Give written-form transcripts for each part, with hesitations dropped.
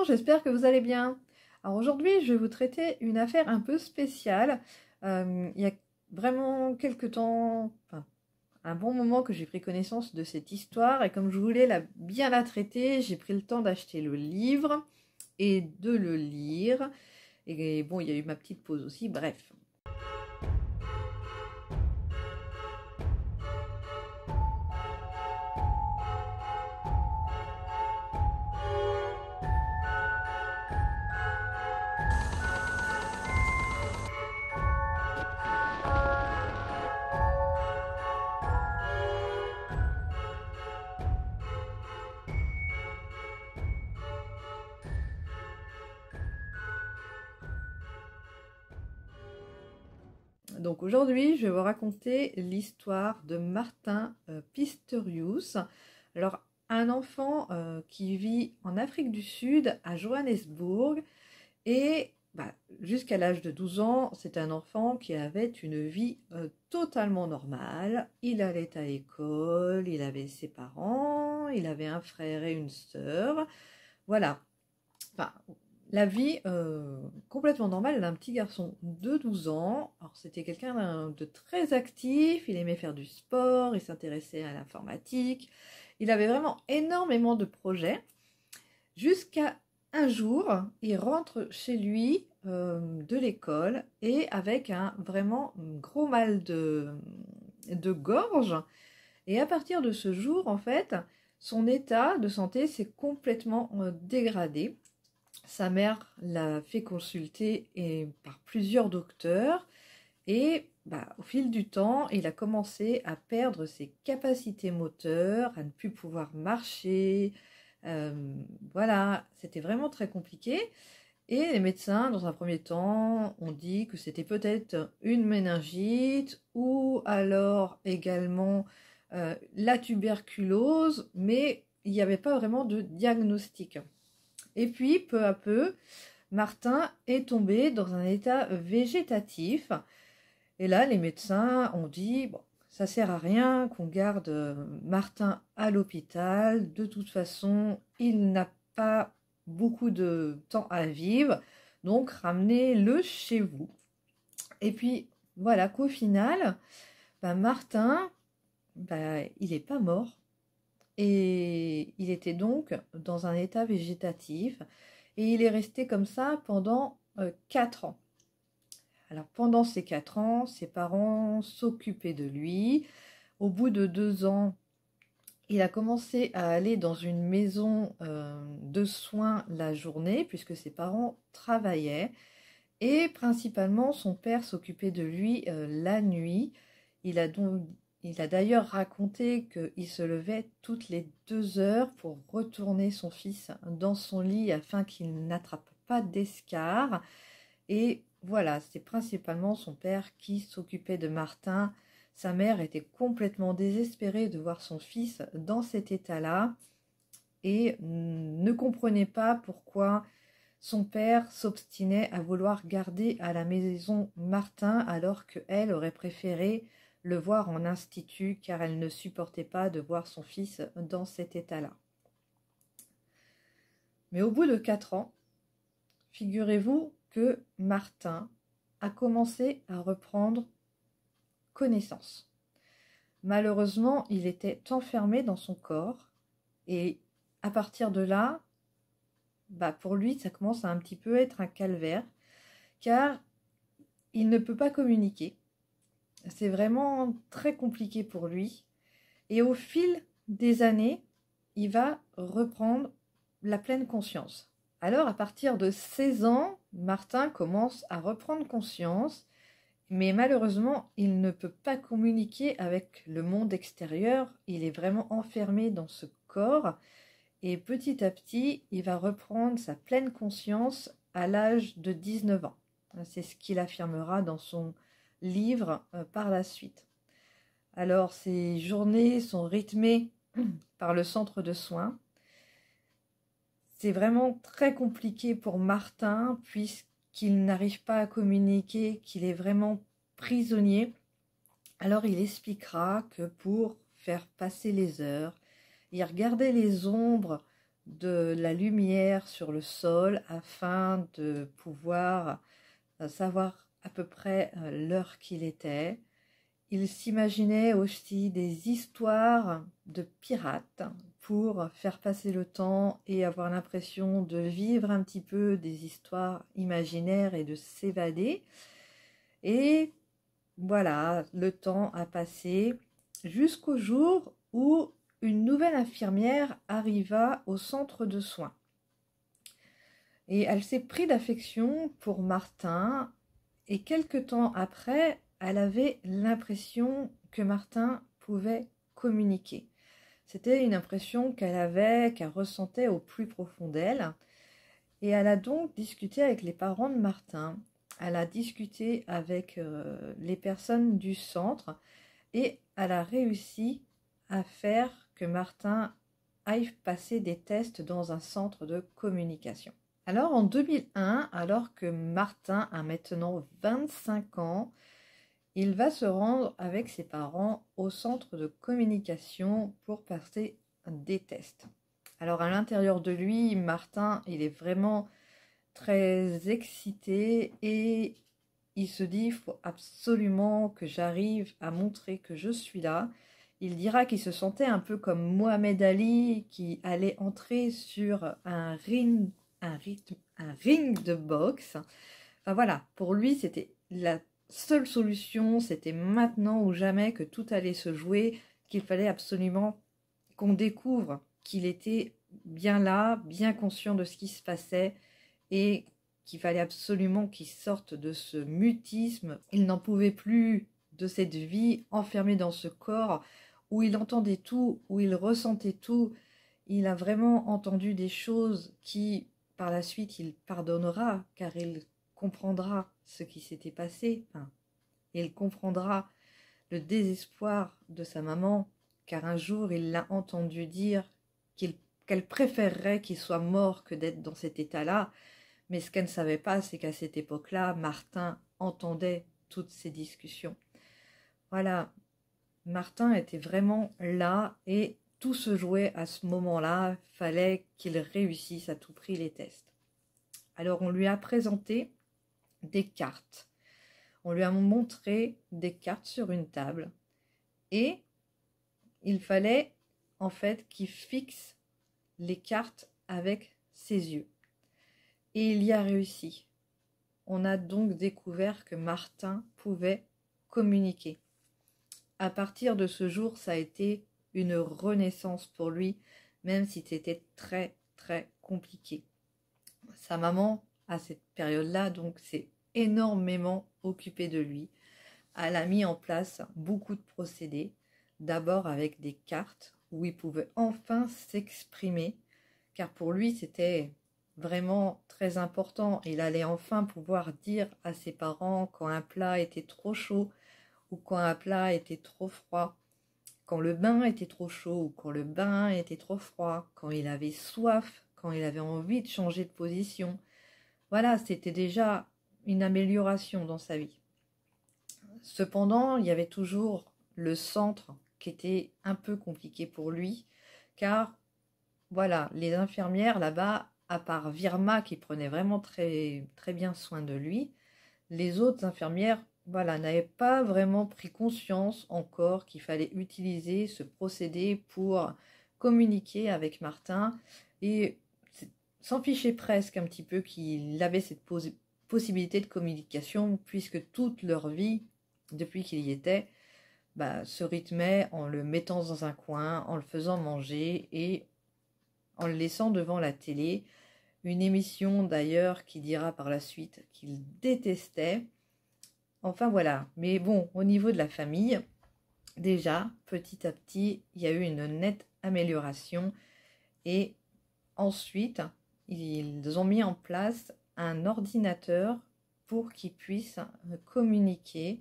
Bonjour, j'espère que vous allez bien. Alors aujourd'hui, je vais vous traiter une affaire un peu spéciale. Il y a vraiment quelques temps, enfin, un bon moment que j'ai pris connaissance de cette histoire et comme je voulais bien la traiter, j'ai pris le temps d'acheter le livre et de le lire. Et bon, il y a eu ma petite pause aussi, bref. Donc aujourd'hui, je vais vous raconter l'histoire de Martin Pistorius. Alors, un enfant qui vit en Afrique du Sud, à Johannesburg, et jusqu'à l'âge de 12 ans, c'est un enfant qui avait une vie totalement normale. Il allait à l'école, il avait ses parents, il avait un frère et une sœur. Voilà. Enfin, la vie complètement normale d'un petit garçon de 12 ans. Alors, c'était quelqu'un de très actif, il aimait faire du sport, il s'intéressait à l'informatique. Il avait vraiment énormément de projets. Jusqu'à un jour, il rentre chez lui de l'école et avec un vraiment gros mal de gorge. Et à partir de ce jour, en fait, son état de santé s'est complètement dégradé. Sa mère l'a fait consulter par plusieurs docteurs et au fil du temps, il a commencé à perdre ses capacités moteurs, à ne plus pouvoir marcher. Voilà, c'était vraiment très compliqué. Et les médecins, dans un premier temps, ont dit que c'était peut-être une méningite ou alors également la tuberculose, mais il n'y avait pas vraiment de diagnostic. Et puis, peu à peu, Martin est tombé dans un état végétatif. Et là, les médecins ont dit, bon, ça sert à rien qu'on garde Martin à l'hôpital. De toute façon, il n'a pas beaucoup de temps à vivre. Donc, ramenez-le chez vous. Et puis, voilà qu'au final, Martin, il n'est pas mort. Et il était donc dans un état végétatif. Et il est resté comme ça pendant 4 ans. Alors pendant ces 4 ans, ses parents s'occupaient de lui. Au bout de 2 ans, il a commencé à aller dans une maison de soins la journée puisque ses parents travaillaient. Et principalement, son père s'occupait de lui la nuit. Il a d'ailleurs raconté qu'il se levait toutes les 2 heures pour retourner son fils dans son lit afin qu'il n'attrape pas d'escar. Et voilà, c'était principalement son père qui s'occupait de Martin. Sa mère était complètement désespérée de voir son fils dans cet état-là et ne comprenait pas pourquoi son père s'obstinait à vouloir garder à la maison Martin alors qu'elle aurait préféré le voir en institut car elle ne supportait pas de voir son fils dans cet état-là. Mais au bout de 4 ans, figurez-vous que Martin a commencé à reprendre connaissance. Malheureusement, il était enfermé dans son corps et à partir de là, pour lui, ça commence à un petit peu être un calvaire car il ne peut pas communiquer. C'est vraiment très compliqué pour lui. Et au fil des années, il va reprendre la pleine conscience. Alors, à partir de 16 ans, Martin commence à reprendre conscience, mais malheureusement, il ne peut pas communiquer avec le monde extérieur. Il est vraiment enfermé dans ce corps. Et petit à petit, il va reprendre sa pleine conscience à l'âge de 19 ans. C'est ce qu'il affirmera dans son livre par la suite. Alors, ces journées sont rythmées par le centre de soins. C'est vraiment très compliqué pour Martin puisqu'il n'arrive pas à communiquer, qu'il est vraiment prisonnier. Alors, il expliquera que pour faire passer les heures, il regardait les ombres de la lumière sur le sol afin de pouvoir savoir à peu près l'heure qu'il était. Il s'imaginait aussi des histoires de pirates pour faire passer le temps et avoir l'impression de vivre un petit peu des histoires imaginaires et de s'évader. Et voilà, le temps a passé jusqu'au jour où une nouvelle infirmière arriva au centre de soins. Et elle s'est pris d'affection pour Martin, et quelque temps après, elle avait l'impression que Martin pouvait communiquer. C'était une impression qu'elle avait, qu'elle ressentait au plus profond d'elle. Et elle a donc discuté avec les parents de Martin. Elle a discuté avec les personnes du centre et elle a réussi à faire que Martin aille passer des tests dans un centre de communication. Alors en 2001, alors que Martin a maintenant 25 ans, il va se rendre avec ses parents au centre de communication pour passer des tests. Alors à l'intérieur de lui, Martin, il est vraiment très excité et il se dit, il faut absolument que j'arrive à montrer que je suis là. Il dira qu'il se sentait un peu comme Mohamed Ali qui allait entrer sur un ring de boxe. Enfin voilà, pour lui, c'était la seule solution, c'était maintenant ou jamais que tout allait se jouer, qu'il fallait absolument qu'on découvre qu'il était bien là, bien conscient de ce qui se passait et qu'il fallait absolument qu'il sorte de ce mutisme. Il n'en pouvait plus de cette vie enfermée dans ce corps où il entendait tout, où il ressentait tout. Il a vraiment entendu des choses qui, par la suite, il pardonnera car il comprendra ce qui s'était passé. Enfin, il comprendra le désespoir de sa maman car un jour il l'a entendu dire qu'elle préférerait qu'il soit mort que d'être dans cet état-là. Mais ce qu'elle ne savait pas, c'est qu'à cette époque-là, Martin entendait toutes ces discussions. Voilà, Martin était vraiment là et tout se jouait à ce moment-là. Il fallait qu'il réussisse à tout prix les tests. Alors on lui a présenté des cartes. On lui a montré des cartes sur une table et il fallait en fait qu'il fixe les cartes avec ses yeux. Et il y a réussi. On a donc découvert que Martin pouvait communiquer. À partir de ce jour, ça a été une renaissance pour lui, même si c'était très très compliqué. Sa maman, à cette période-là, donc s'est énormément occupée de lui. Elle a mis en place beaucoup de procédés, d'abord avec des cartes où il pouvait enfin s'exprimer, car pour lui c'était vraiment très important. Il allait enfin pouvoir dire à ses parents quand un plat était trop chaud ou quand un plat était trop froid, quand le bain était trop chaud ou quand le bain était trop froid, quand il avait soif, quand il avait envie de changer de position. Voilà, c'était déjà une amélioration dans sa vie. Cependant, il y avait toujours le centre qui était un peu compliqué pour lui, car voilà, les infirmières là-bas, à part Virma qui prenait vraiment très, très bien soin de lui, les autres infirmières, voilà, n'avaient pas vraiment pris conscience encore qu'il fallait utiliser ce procédé pour communiquer avec Martin et s'en fichaient presque un petit peu qu'il avait cette possibilité de communication puisque toute leur vie, depuis qu'il y était, se rythmait en le mettant dans un coin, en le faisant manger et en le laissant devant la télé. Une émission d'ailleurs qui dira par la suite qu'il détestait. Enfin voilà, mais bon, au niveau de la famille, déjà, petit à petit, il y a eu une nette amélioration et ensuite, ils ont mis en place un ordinateur pour qu'il puisse communiquer.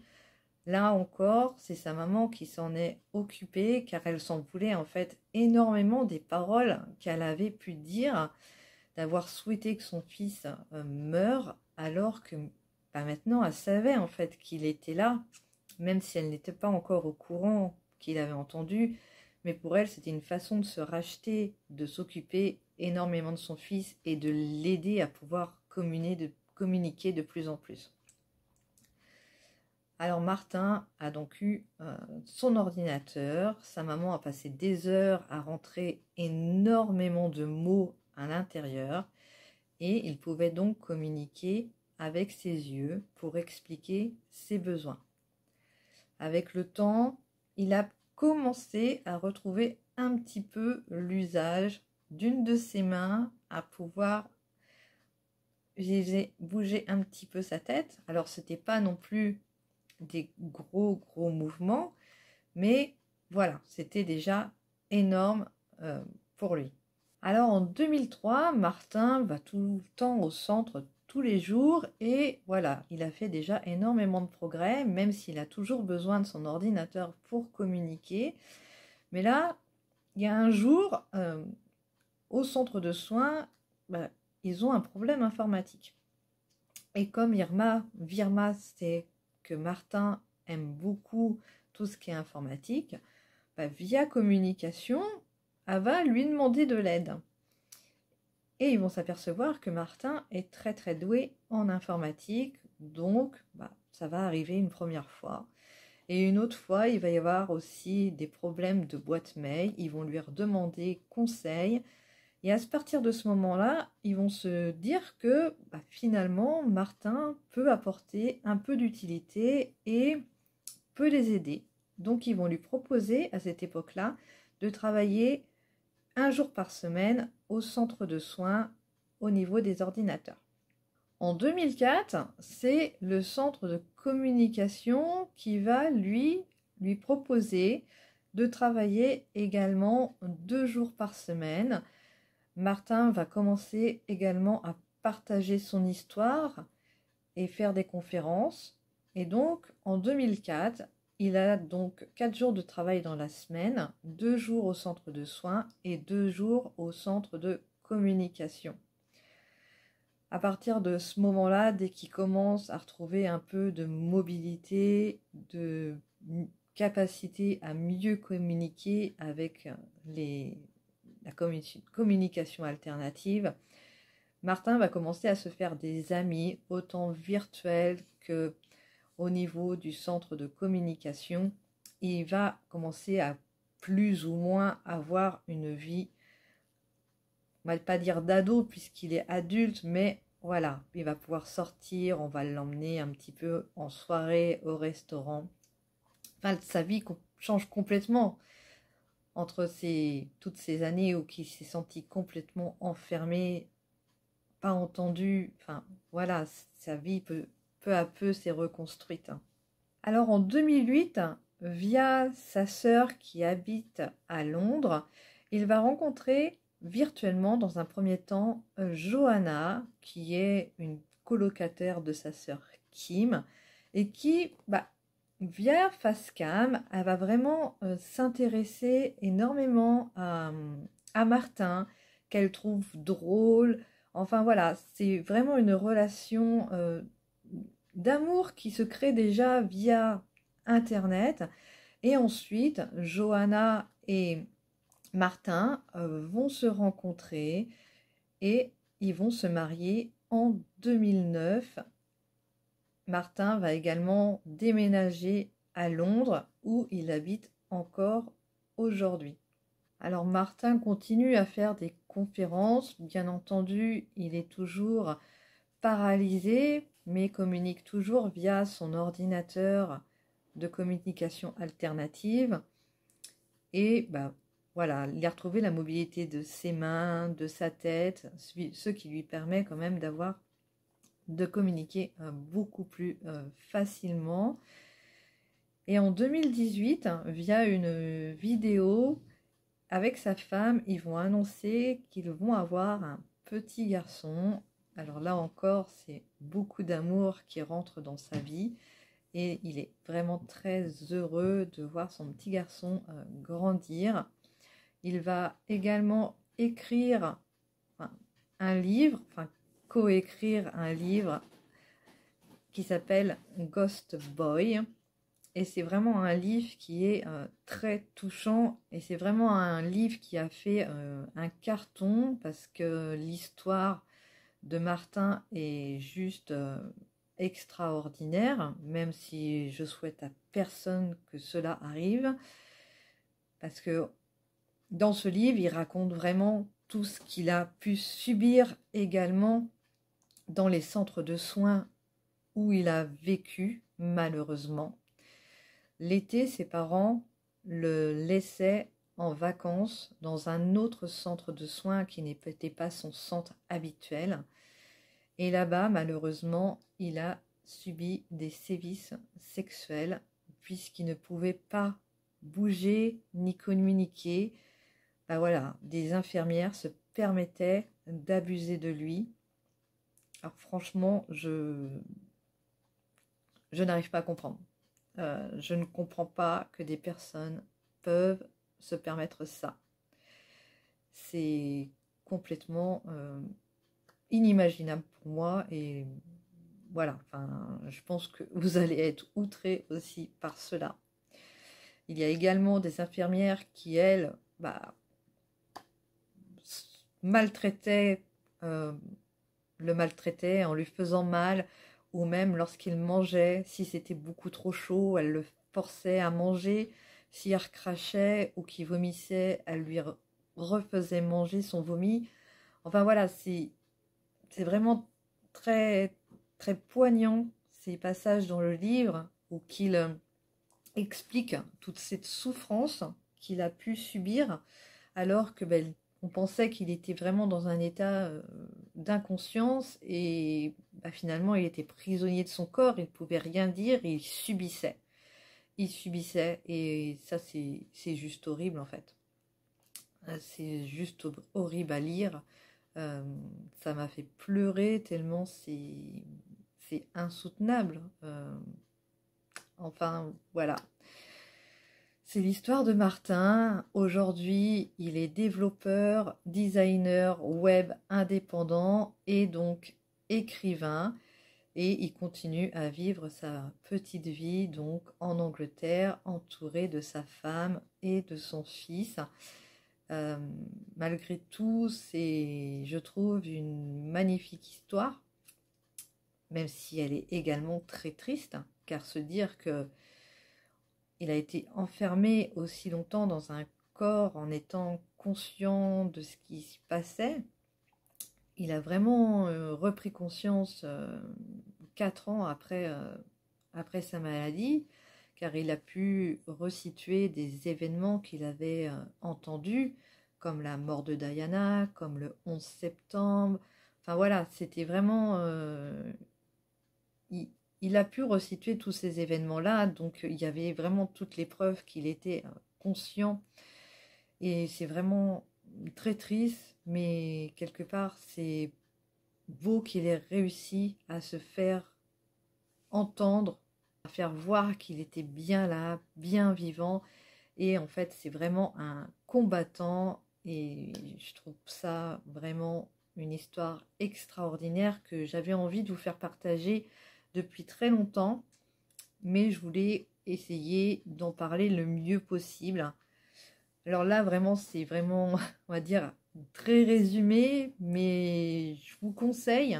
Là encore, c'est sa maman qui s'en est occupée car elle s'en voulait en fait énormément des paroles qu'elle avait pu dire, d'avoir souhaité que son fils meure alors que maintenant elle savait en fait qu'il était là, même si elle n'était pas encore au courant qu'il avait entendu, mais pour elle c'était une façon de se racheter, de s'occuper énormément de son fils et de l'aider à pouvoir communiquer de plus en plus. Alors Martin a donc eu son ordinateur, sa maman a passé des heures à rentrer énormément de mots à l'intérieur et il pouvait donc communiquer avec ses yeux pour expliquer ses besoins. Avec le temps, il a commencé à retrouver un petit peu l'usage d'une de ses mains à pouvoir bouger un petit peu sa tête. Alors c'était pas non plus des gros mouvements, mais voilà, c'était déjà énorme pour lui. Alors en 2003, Martin va tout le temps au centre tous les jours et voilà, il a fait déjà énormément de progrès, même s'il a toujours besoin de son ordinateur pour communiquer. Mais là, il y a un jour, au centre de soins, ils ont un problème informatique. Et comme Virma, c'est que Martin aime beaucoup tout ce qui est informatique, via communication, elle va lui demander de l'aide. Et ils vont s'apercevoir que Martin est très doué en informatique, donc ça va arriver une première fois. Et une autre fois, il va y avoir aussi des problèmes de boîte mail, ils vont lui redemander conseil. Et à partir de ce moment-là, ils vont se dire que finalement, Martin peut apporter un peu d'utilité et peut les aider. Donc, ils vont lui proposer à cette époque-là de travailler un jour par semaine au centre de soins au niveau des ordinateurs. En 2004, c'est le centre de communication qui va lui proposer de travailler également 2 jours par semaine. Martin va commencer également à partager son histoire et faire des conférences. Et donc, en 2004, il a donc 4 jours de travail dans la semaine, 2 jours au centre de soins et 2 jours au centre de communication. À partir de ce moment-là, dès qu'il commence à retrouver un peu de mobilité, de capacité à mieux communiquer avec la communication alternative, Martin va commencer à se faire des amis, autant virtuels que au niveau du centre de communication. Il va commencer à plus ou moins avoir une vie, on va pas dire d'ado puisqu'il est adulte, mais voilà, il va pouvoir sortir, on va l'emmener un petit peu en soirée, au restaurant. Enfin, sa vie change complètement entre toutes ces années où il s'est senti complètement enfermé, pas entendu. Enfin, voilà, sa vie peu à peu s'est reconstruite. Alors en 2008, via sa sœur qui habite à Londres, il va rencontrer virtuellement dans un premier temps Johanna, qui est une colocataire de sa sœur Kim, et qui, via Facecam, elle va vraiment s'intéresser énormément à Martin, qu'elle trouve drôle. Enfin voilà, c'est vraiment une relation d'amour qui se crée déjà via Internet. Et ensuite, Johanna et Martin vont se rencontrer et ils vont se marier en 2009. Martin va également déménager à Londres où il habite encore aujourd'hui. Alors Martin continue à faire des conférences, bien entendu, il est toujours paralysé, mais communique toujours via son ordinateur de communication alternative. Et voilà, il a retrouvé la mobilité de ses mains, de sa tête, ce qui lui permet quand même de communiquer beaucoup plus facilement. Et en 2018, via une vidéo avec sa femme, ils vont annoncer qu'ils vont avoir un petit garçon. Alors là encore, c'est beaucoup d'amour qui rentre dans sa vie et il est vraiment très heureux de voir son petit garçon grandir. Il va également écrire un livre, coécrire un livre qui s'appelle Ghost Boy. et c'est vraiment un livre qui est très touchant, et c'est vraiment un livre qui a fait un carton, parce que l'histoire de Martin est juste extraordinaire, même si je souhaite à personne que cela arrive, parce que dans ce livre, il raconte vraiment tout ce qu'il a pu subir également dans les centres de soins où il a vécu, malheureusement. L'été, ses parents le laissaient en vacances dans un autre centre de soins qui n'était pas son centre habituel. Et là-bas, malheureusement, il a subi des sévices sexuels puisqu'il ne pouvait pas bouger ni communiquer. Ben voilà, des infirmières se permettaient d'abuser de lui. Alors franchement, je n'arrive pas à comprendre. Je ne comprends pas que des personnes peuvent se permettre ça. C'est complètement inimaginable pour moi, et voilà, enfin, je pense que vous allez être outrés aussi par cela. Il y a également des infirmières qui, elles, maltraitaient, le maltraitaient en lui faisant mal, ou même lorsqu'il mangeait, si c'était beaucoup trop chaud, elle le forçait à manger. S'il recrachait ou qu'il vomissait, elle lui refaisait manger son vomi. Enfin voilà, c'est vraiment très, très poignant, ces passages dans le livre où qu'il explique toute cette souffrance qu'il a pu subir, alors que on pensait qu'il était vraiment dans un état d'inconscience, et finalement il était prisonnier de son corps, il ne pouvait rien dire, et il subissait. Il subissait, et ça c'est juste horrible en fait. C'est juste horrible à lire. Ça m'a fait pleurer tellement c'est insoutenable. Enfin, voilà. C'est l'histoire de Martin. Aujourd'hui, il est développeur, designer web indépendant et donc écrivain. Et il continue à vivre sa petite vie donc en Angleterre, entouré de sa femme et de son fils. Malgré tout, c'est, je trouve, une magnifique histoire, même si elle est également très triste, car se dire que il a été enfermé aussi longtemps dans un corps en étant conscient de ce qui s'y passait, il a vraiment repris conscience 4 ans après sa maladie, car il a pu resituer des événements qu'il avait entendus, comme la mort de Diana, comme le 11 septembre. Enfin voilà, c'était vraiment... il a pu resituer tous ces événements-là, donc il y avait vraiment toutes les preuves qu'il était conscient. Et c'est vraiment très triste, mais quelque part, c'est beau qu'il ait réussi à se faire entendre, à faire voir qu'il était bien là, bien vivant. Et en fait, c'est vraiment un combattant, et je trouve ça vraiment une histoire extraordinaire que j'avais envie de vous faire partager depuis très longtemps, mais je voulais essayer d'en parler le mieux possible. Alors là, vraiment, c'est vraiment, on va dire, très résumé, mais je vous conseille,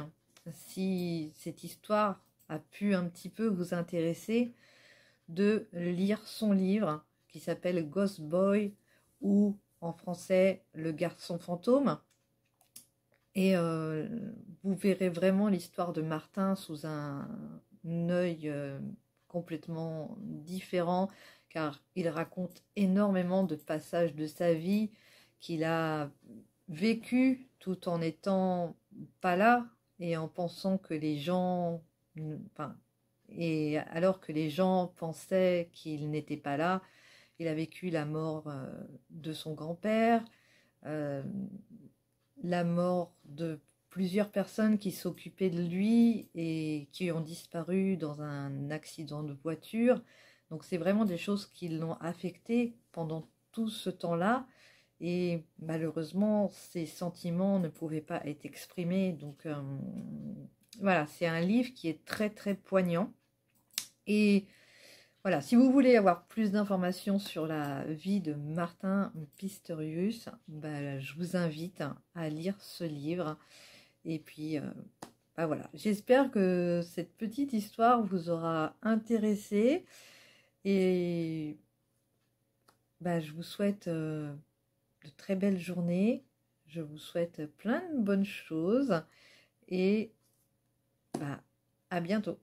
si cette histoire a pu un petit peu vous intéresser, de lire son livre qui s'appelle Ghost Boy, ou en français Le garçon fantôme. Et vous verrez vraiment l'histoire de Martin sous un œil complètement différent, car il raconte énormément de passages de sa vie qu'il a vécu tout en n'étant pas là, et en pensant que les gens, enfin, et alors que les gens pensaient qu'il n'était pas là. Il a vécu la mort de son grand-père, euh, la mort de plusieurs personnes qui s'occupaient de lui et qui ont disparu dans un accident de voiture. Donc c'est vraiment des choses qui l'ont affecté pendant tout ce temps-là. Et malheureusement, ces sentiments ne pouvaient pas être exprimés. Donc voilà, c'est un livre qui est très très poignant. Et Voilà, si vous voulez avoir plus d'informations sur la vie de Martin Pistorius, bah, je vous invite à lire ce livre. Et puis, bah voilà, j'espère que cette petite histoire vous aura intéressé. Et bah, je vous souhaite de très belles journées. Je vous souhaite plein de bonnes choses. Et bah, à bientôt.